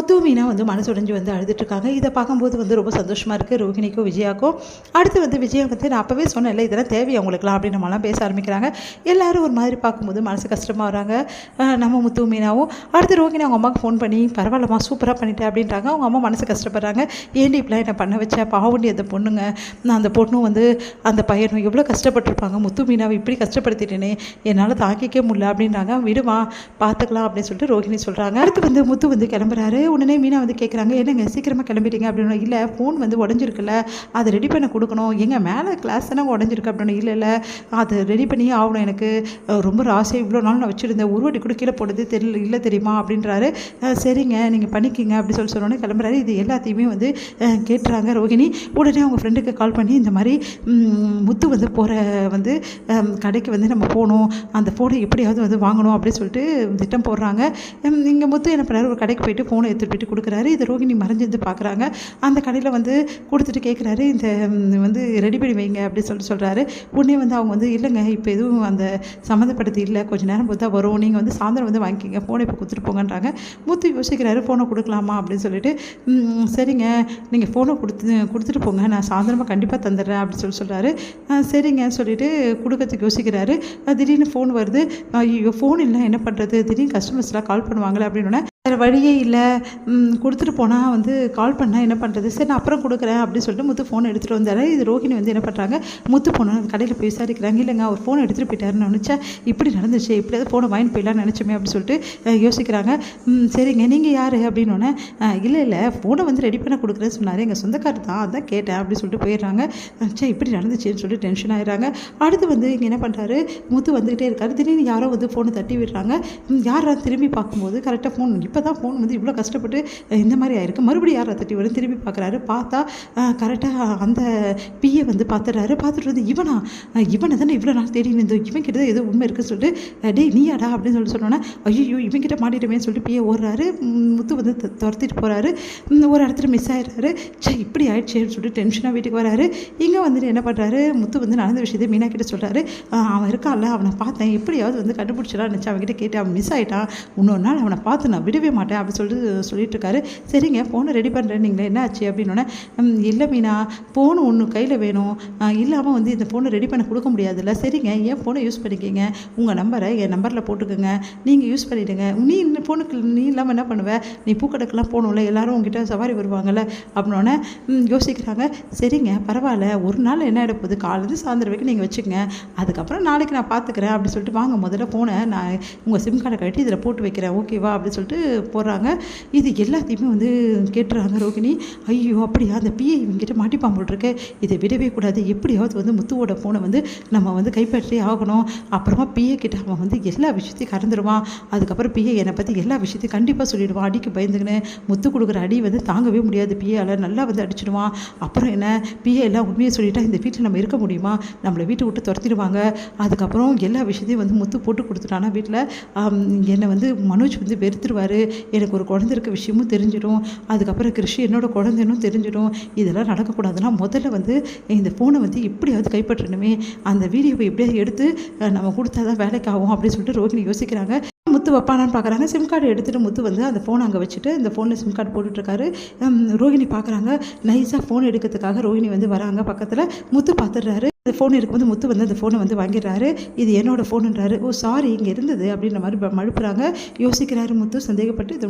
தூமினா மனசு உடைஞ்சு அழுதுட்டுருக்காங்க. இதை பார்க்கும்போது ரொம்ப சந்தோஷமாக இருக்குது ரோஹிணிக்கும் விஜயாக்கும். அடுத்து விஜயா நான் அப்போவே சொன்னேன்ல இதெல்லாம் தேவையா அவங்களுக்குலாம் அப்படின்னு நம்மளாம் பேச ஆரம்பிக்கிறாங்க. எல்லோரும் ஒரு மாதிரி பார்க்கும்போது மனசு கஷ்டமாக வராங்க. நம்ம தூமினாவும் அடுத்து ரோஹிணி அவங்க அம்மாவுக்கு ஃபோன் பண்ணி பரவாயில்லம்மா சூப்பராக பண்ணிட்டேன் அப்படின்றாங்க. அவங்க அம்மா மனசு கஷ்டப்படுறாங்க. ஏன்டி இப்படிலாம் என்ன பண்ண வச்ச பாவண்டி அந்த பொண்ணுங்க, நான் அந்த பொண்ணும் அந்த பையனும் எவ்வளோ கஷ்டப்பட்டுருப்பாங்க. மீனாவை இப்படி கஷ்டப்படுத்திட்டேனே என்னால் தாங்கிக்க முடியல அப்படின்றாங்க. விடுமா பார்த்துக்கலாம் அப்படின்னு சொல்லிட்டு ரோஹிணி சொல்கிறாங்க. அடுத்து முத்து கிளம்புறாரு. உடனே மீனா கேட்குறாங்க, என்னங்க சீக்கிரமாக கிளம்பிட்டீங்க அப்படின்னு. இல்லை ஃபோன் உடஞ்சிருக்குல்ல, அதை ரெடி பண்ண கொடுக்கணும். எங்கள் மேலே கிளாஸ் தானே உடஞ்சிருக்கு அப்படின்னு. இல்லை அதை ரெடி பண்ணியே ஆகணும், எனக்கு ரொம்ப ஆசையாக இவ்வளோ நாள் நான் வச்சுருந்தேன், ஒரு வாட்டி கூட கீழே போடுறது தெரியல இல்லை தெரியுமா அப்படின்றாரு. சரிங்க நீங்கள் பண்ணிக்கிங்க அப்படி சொன்னோன்னே கிளம்புறாரு. இது எல்லாத்தையுமே கேட்டுறாங்க ரோஹிணி. உடனே அவங்க ஃப்ரெண்டுக்கு கால் பண்ணி இந்த மாதிரி முத்து போகிற கடைக்கு நம்ம போகணும், அந்த ஃபோனை எப்படியாவது வாங்கணும் அப்படின்னு சொல்லிட்டு திட்டம் போடுறாங்க. இங்கே முத்து என்ன பண்ணாரு, ஒரு கடைக்கு போயிட்டு ஃபோனை எடுத்துகிட்டு போயிட்டு கொடுக்குறாரு. இது ரோஹிணி மறைஞ்சிருந்து பார்க்குறாங்க. அந்த கடையில் கொடுத்துட்டு கேட்குறாரு, இந்த ரெடி பண்ணி வைங்க அப்படின்னு சொல்கிறாரு. உடனே அவங்க இல்லைங்க இப்போ எதுவும் அந்த சம்மந்தப்படுத்தி இல்லை, கொஞ்சம் நேரம் போது தான் வரும், நீங்கள் சாயந்தரம் வாங்கிக்கிங்க, ஃபோனை இப்போ கொடுத்துட்டு போங்கன்றாங்க. முத்து யோசிக்கிறாரு, ஃபோனை கொடுக்கலாமா அப்படின்னு சொல்லிட்டு. சரிங்க நீங்கள் ஃபோனை கொடுத்துட்டு போங்க, நான் சாயந்தரமாக கண்டிப்பாக தந்துடுறேன் அப்படின்னு சொல்கிறாரு. சரிங்க சொல்லிவிட்டு கொடுக்கறதுக்கு யோசிக்கிறாரு. திடீர்னு ஃபோன் வருது. ஐயோ ஃபோன் இல்லை என்ன பண்ணுறது, திடீர்னு கஸ்டமர்ஸ்லாம் கால் பண்ணுவாங்களே அப்படின்னு. வேறு வழியே இல்லை, கொடுத்துட்டு போனால் கால் பண்ணால் என்ன பண்ணுறது, சரி நான் அப்புறம் கொடுக்குறேன் அப்படின்னு சொல்லிட்டு முத்து ஃபோன் எடுத்துகிட்டு வந்தார். இது ரோஹிணி என்ன பண்ணுறாங்க, முத்து போனால் அந்த கடையில் போய் விசாரிக்கிறாங்க. இல்லைங்க அவர் ஃபோன் எடுத்துகிட்டு போயிட்டாருன்னு நினச்சேன், இப்படி நடந்துச்சு, எப்படியாவது ஃபோனை வாங்கிட்டு போயிடலான்னு நினச்சோமே அப்படின்னு சொல்லிட்டு யோசிக்கிறாங்க. சரிங்க நீங்கள் யார் அப்படின்னோடனே, இல்லை ஃபோனை ரெடி பண்ண கொடுக்குறேன்னு சொன்னார், எங்கள் சொந்தக்காரர் தான், அதான் கேட்டேன் அப்படின்னு சொல்லிட்டு போயிடுறாங்க. சரி இப்படி நடந்துச்சுன்னு சொல்லிட்டு டென்ஷன் ஆகிடுறாங்க. அடுத்து இங்கே என்ன பண்ணுறாரு, முத்து வந்துக்கிட்டே இருக்காரு. திடீர்னு யாரோ ஃபோனை தட்டி விடுறாங்க. யாரா திரும்பி பார்க்கும்போது கரெக்டாக ஃபோன் இப்போ தான் ஃபோன் இவ்வளோ கஷ்டப்பட்டு இந்த மாதிரி ஆயிருக்கு. மறுபடியும் யாரை தட்டி வரும், திரும்பி பார்க்குறாரு. பார்த்தா கரெக்டாக அந்த பிஏ பார்த்துடுறாரு. பார்த்துட்டு இவனை தானே இவ்வளோ நாள் தேடி இருந்தோம், இவன் கிட்ட ஏதோ உண்மை இருக்குன்னு சொல்லிட்டு, டேய் நீயாடா அப்படின்னு சொன்னோன்னே, ஐயோ இவன் கிட்ட மாட்டிடுவேன்னு சொல்லிட்டு பிஏ ஓடுறாரு. முத்து துரத்திட்டு போகிறாரு. ஒரு இடத்துல மிஸ் ஆகிடுறாரு. இப்படி ஆயிடுச்சேன்னு சொல்லிட்டு டென்ஷனாக வீட்டுக்கு வராரு. இங்கே என்ன பண்ணுறாரு, முத்து நடந்த விஷயத்தை மீனா கிட்ட சொல்கிறாரு. அவன் இருக்கான்ல, அவனை பார்த்தேன், எப்படியாவது கண்டுபிடிச்சலாம் நினச்சி அவன்கிட்ட கேட்டு அவன் மிஸ் ஆகிட்டான், இன்னொரு நாள் அவனை பார்த்து நான் விடவே மாட்டேன் அப்படி சொல்லிட்டு இருக்காரு. சரிங்க ஃபோனை ரெடி பண்ணுறேன், நீங்கள் என்ன ஆச்சு அப்படின்னோடனே, இல்லை மீனா ஃபோனு ஒன்று கையில் வேணும், இல்லாமல் இந்த ஃபோனை ரெடி பண்ண கொடுக்க முடியாதுல்ல. சரிங்க என் ஃபோனை யூஸ் பண்ணிக்கிங்க, உங்கள் நம்பரை என் நம்பரில் போட்டுக்கோங்க, நீங்கள் யூஸ் பண்ணிவிடுங்க. நீ இந்த ஃபோனுக்கு நீ இல்லாமல் என்ன பண்ணுவேன், நீ பூக்கடைக்கெல்லாம் போகணும்ல, எல்லோரும் உங்ககிட்ட சவாரி வருவாங்கள்ல அப்படின்னோடனே யோசிக்கிறாங்க. சரிங்க பரவாயில்ல, ஒரு நாள் என்ன எடுப்போது, காலேருந்து சாயந்தரம் வரைக்கும் நீங்கள் வச்சுக்கங்க, அதுக்கப்புறம் நாளைக்கு நான் பார்த்துக்கிறேன் அப்படின்னு சொல்லிட்டு, வாங்க முதல்ல ஃபோனை நான் உங்கள் சிம் கார்டை கட்டி இதில் போட்டு வைக்கிறேன் ஓகேவா அப்படின்னு சொல்லிட்டு போடுறாங்க. இது எல்லாத்தையுமே கேட்டுறாங்க ரோஹிணி. ஐயோ அப்படியா, அந்த பிஏ இவங்கிட்ட மாட்டிப்பான் போட்டிருக்கு, இதை விடவே கூடாது, எப்படியாவது முத்துவோட ஃபோனை நம்ம கைப்பற்றி ஆகணும். அப்புறமா பிஏ கிட்ட அவன் எல்லா விஷயத்தையும் கறந்துடுவான். அதுக்கப்புறம் பிஏ என்னை பற்றி எல்லா விஷயத்தையும் கண்டிப்பாக சொல்லிடுவான். அடிக்கு பயந்துங்கன்னு முத்து கொடுக்குற அடி தாங்கவே முடியாது, பிஏயால் நல்லா அடிச்சிடுவான். அப்புறம் என்ன, பிஏ எல்லாம் உண்மையை சொல்லிட்டா இந்த வீட்டில் நம்ம இருக்க முடியுமா, நம்மளை வீட்டை விட்டு துரத்திடுவாங்க. அதுக்கப்புறம் எல்லா விஷயத்தையும் முத்து போட்டு கொடுத்துட்டானா வீட்டில் என்னை மனோஜ் வெறுத்துருவார், எனக்கு ஒரு குழந்தை இருக்க விஷயமும் தெரிஞ்சிடும், அதுக்கப்புறம் கிருஷி என்னோட குழந்தைன்னு தெரிஞ்சிடும். இதெல்லாம் நடக்கக்கூடாதுன்னா முதல்ல இந்த ஃபோனை எப்படியாவது கைப்பற்றணுமே, அந்த வீடியோவை எப்படியாவது எடுத்து நம்ம கொடுத்தா தான் வேலைக்கு ஆகும் அப்படின்னு சொல்லிட்டு ரோஹிணி யோசிக்கிறாங்க. முத்து வைப்பானான்னு பார்க்குறாங்க. சிம் கார்டு எடுத்துகிட்டு முத்து அந்த ஃபோனை அங்கே வச்சுட்டு இந்த ஃபோனில் சிம் கார்டு போட்டுட்ருக்காரு. ரோஹிணி பார்க்குறாங்க. நைஸாக ஃபோன் எடுக்கிறதுக்காக ரோஹிணி வராங்க. பக்கத்தில் முத்து பார்த்துடுறாரு. அந்த ஃபோன் இருக்கும்போது முத்து அந்த ஃபோனை வாங்கிடுறாரு. இது என்னோடய ஃபோனுன்றாரு. ஓ சாரி இங்கே இருந்தது அப்படின்ற மாதிரி மழுப்புறாங்க. யோசிக்கிறாரு முத்து சந்தேகப்பட்டு.